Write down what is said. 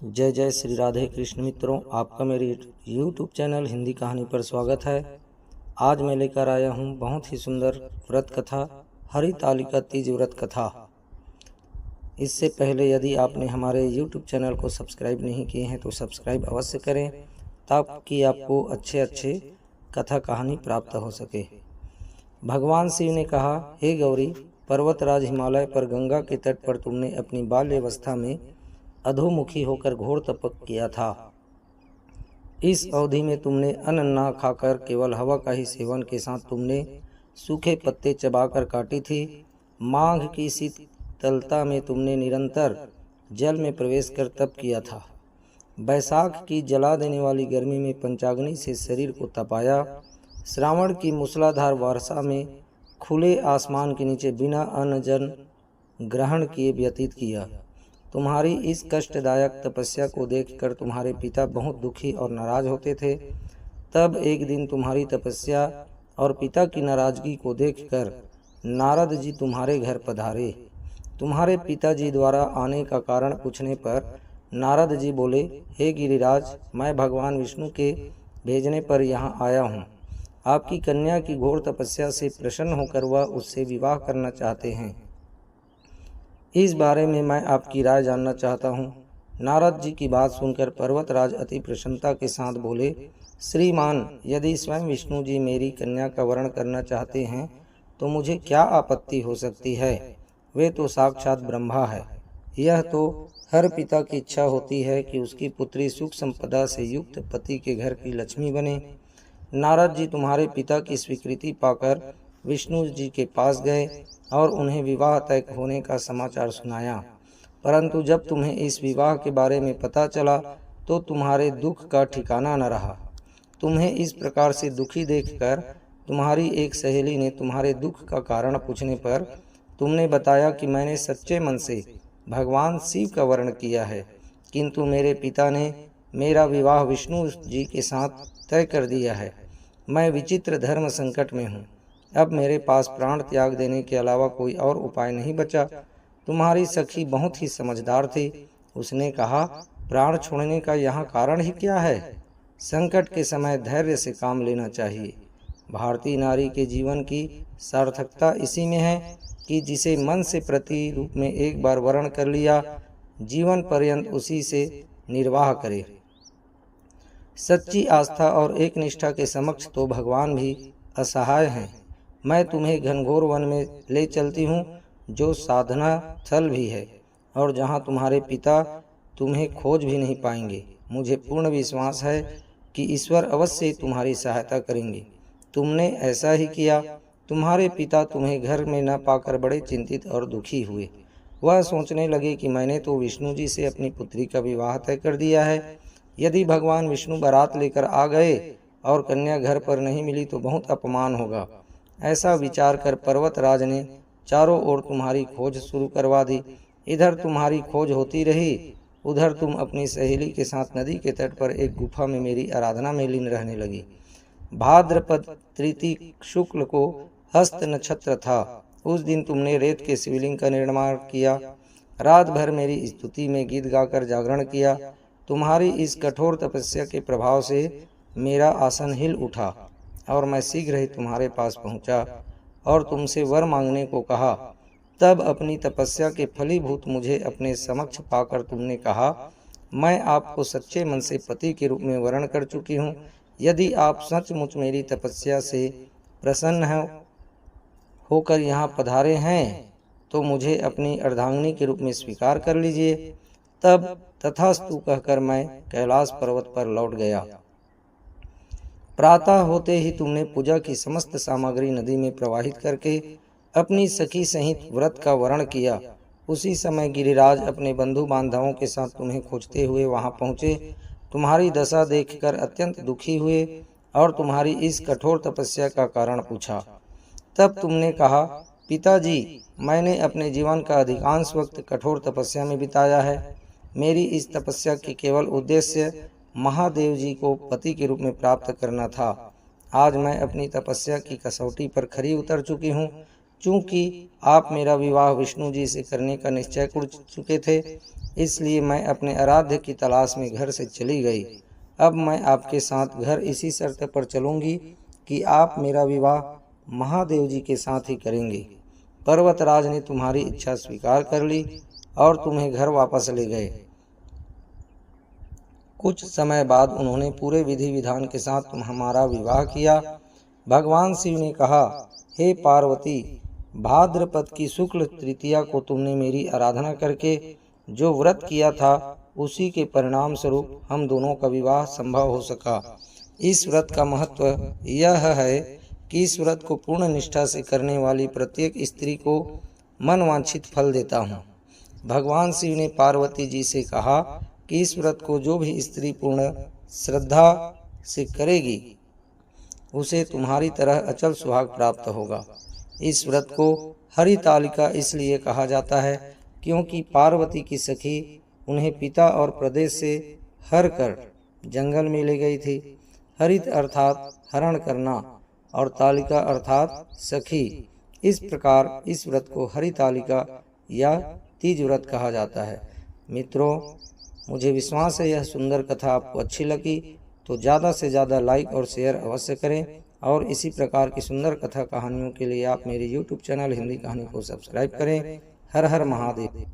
जय जय श्री राधे कृष्ण मित्रों, आपका मेरे YouTube चैनल हिंदी कहानी पर स्वागत है। आज मैं लेकर आया हूँ बहुत ही सुंदर व्रत कथा, हरितालिका तीज व्रत कथा। इससे पहले यदि आपने हमारे YouTube चैनल को सब्सक्राइब नहीं किए हैं तो सब्सक्राइब अवश्य करें, ताकि आपको अच्छे कथा कहानी प्राप्त हो सके। भगवान शिव ने कहा, हे गौरी, पर्वतराज हिमालय पर गंगा के तट पर तुमने अपनी बाल्यावस्था में अधोमुखी होकर घोर तप किया था। इस अवधि में तुमने अन्न ना खाकर केवल हवा का ही सेवन के साथ तुमने सूखे पत्ते चबाकर काटी थी। माघ की शीतलता में तुमने निरंतर जल में प्रवेश कर तप किया था। बैसाख की जला देने वाली गर्मी में पंचाग्नि से शरीर को तपाया। श्रावण की मूसलाधार वर्षा में खुले आसमान के नीचे बिना अन्न जल ग्रहण किए व्यतीत किया। तुम्हारी इस कष्टदायक तपस्या को देखकर तुम्हारे पिता बहुत दुखी और नाराज होते थे। तब एक दिन तुम्हारी तपस्या और पिता की नाराजगी को देखकर नारद जी तुम्हारे घर पधारे। तुम्हारे पिताजी द्वारा आने का कारण पूछने पर नारद जी बोले, हे गिरिराज, मैं भगवान विष्णु के भेजने पर यहाँ आया हूँ। आपकी कन्या की घोर तपस्या से प्रसन्न होकर वह उससे विवाह करना चाहते हैं। इस बारे में मैं आपकी राय जानना चाहता हूँ। नारद जी की बात सुनकर पर्वतराज अति प्रसन्नता के साथ बोले, श्रीमान, यदि स्वयं विष्णु जी मेरी कन्या का वरण करना चाहते हैं तो मुझे क्या आपत्ति हो सकती है। वे तो साक्षात ब्रह्मा है। यह तो हर पिता की इच्छा होती है कि उसकी पुत्री सुख संपदा से युक्त पति के घर की लक्ष्मी बने। नारद जी तुम्हारे पिता की स्वीकृति पाकर विष्णु जी के पास गए और उन्हें विवाह तय होने का समाचार सुनाया। परंतु जब तुम्हें इस विवाह के बारे में पता चला तो तुम्हारे दुख का ठिकाना न रहा। तुम्हें इस प्रकार से दुखी देखकर तुम्हारी एक सहेली ने तुम्हारे दुख का कारण पूछने पर तुमने बताया कि मैंने सच्चे मन से भगवान शिव का वर्ण किया है, किंतु मेरे पिता ने मेरा विवाह विष्णु जी के साथ तय कर दिया है। मैं विचित्र धर्म संकट में हूँ। अब मेरे पास प्राण त्याग देने के अलावा कोई और उपाय नहीं बचा। तुम्हारी सखी बहुत ही समझदार थी। उसने कहा, प्राण छोड़ने का यहाँ कारण ही क्या है। संकट के समय धैर्य से काम लेना चाहिए। भारतीय नारी के जीवन की सार्थकता इसी में है कि जिसे मन से प्रति रूप में एक बार वर्ण कर लिया, जीवन पर्यंत उसी से निर्वाह करे। सच्ची आस्था और एक निष्ठा के समक्ष तो भगवान भी असहाय हैं। मैं तुम्हें घनघोर वन में ले चलती हूँ, जो साधना स्थल भी है और जहाँ तुम्हारे पिता तुम्हें खोज भी नहीं पाएंगे। मुझे पूर्ण विश्वास है कि ईश्वर अवश्य तुम्हारी सहायता करेंगे। तुमने ऐसा ही किया। तुम्हारे पिता तुम्हें घर में न पाकर बड़े चिंतित और दुखी हुए। वह सोचने लगे कि मैंने तो विष्णु जी से अपनी पुत्री का विवाह तय कर दिया है। यदि भगवान विष्णु बारात लेकर आ गए और कन्या घर पर नहीं मिली तो बहुत अपमान होगा। ऐसा विचार कर पर्वतराज ने चारों ओर तुम्हारी खोज शुरू करवा दी। इधर तुम्हारी खोज होती रही, उधर तुम अपनी सहेली के साथ नदी के तट पर एक गुफा में मेरी आराधना में लीन रहने लगी। भाद्रपद तृतीय शुक्ल को हस्त नक्षत्र था। उस दिन तुमने रेत के शिवलिंग का निर्माण किया। रात भर मेरी स्तुति में गीत गाकर जागरण किया। तुम्हारी इस कठोर तपस्या के प्रभाव से मेरा आसन हिल उठा और मैं शीघ्र ही तुम्हारे पास पहुंचा और तुमसे वर मांगने को कहा। तब अपनी तपस्या के फलीभूत मुझे अपने समक्ष पाकर तुमने कहा, मैं आपको सच्चे मन से पति के रूप में वर्ण कर चुकी हूँ। यदि आप सचमुच मेरी तपस्या से प्रसन्न होकर यहाँ पधारे हैं तो मुझे अपनी अर्धांगिनी के रूप में स्वीकार कर लीजिए। तब तथास्तु कहकर मैं कैलाश पर्वत पर लौट गया। प्रातः होते ही तुमने पूजा की समस्त सामग्री नदी में प्रवाहित करके अपनी सखी सहित व्रत का वर्ण किया। उसी समय गिरिराज अपने बंधु बांधवों के साथ तुम्हें खोजते हुए वहां पहुंचे। तुम्हारी दशा देखकर अत्यंत दुखी हुए और तुम्हारी इस कठोर तपस्या का कारण पूछा। तब तुमने कहा, पिताजी, मैंने अपने जीवन का अधिकांश वक्त कठोर तपस्या में बिताया है। मेरी इस तपस्या की केवल उद्देश्य महादेव जी को पति के रूप में प्राप्त करना था। आज मैं अपनी तपस्या की कसौटी पर खरी उतर चुकी हूँ। चूंकि आप मेरा विवाह विष्णु जी से करने का निश्चय कर चुके थे, इसलिए मैं अपने आराध्य की तलाश में घर से चली गई। अब मैं आपके साथ घर इसी शर्त पर चलूंगी कि आप मेरा विवाह महादेव जी के साथ ही करेंगे। पर्वतराज ने तुम्हारी इच्छा स्वीकार कर ली और तुम्हें घर वापस ले गए। कुछ समय बाद उन्होंने पूरे विधि विधान के साथ हमारा विवाह किया। भगवान शिव ने कहा, हे पार्वती, भाद्रपद की शुक्ल तृतीया को तुमने मेरी आराधना करके जो व्रत किया था, उसी के परिणाम स्वरूप हम दोनों का विवाह संभव हो सका। इस व्रत का महत्व यह है कि इस व्रत को पूर्ण निष्ठा से करने वाली प्रत्येक स्त्री को मनवांछित फल देता हूँ। भगवान शिव ने पार्वती जी से कहा कि इस व्रत को जो भी स्त्री पूर्ण श्रद्धा से करेगी, उसे तुम्हारी तरह अचल सुहाग प्राप्त होगा। इस व्रत को हरितालिका इसलिए कहा जाता है क्योंकि पार्वती की सखी उन्हें पिता और प्रदेश से हर कर जंगल में ले गई थी। हरित अर्थात हरण करना और तालिका अर्थात सखी। इस प्रकार इस व्रत को हरितालिका या तीज व्रत कहा जाता है। मित्रों, मुझे विश्वास है यह सुंदर कथा आपको अच्छी लगी तो ज़्यादा से ज़्यादा लाइक और शेयर अवश्य करें और इसी प्रकार की सुंदर कथा कहानियों के लिए आप मेरे YouTube चैनल हिंदी कहानी को सब्सक्राइब करें। हर हर महादेव।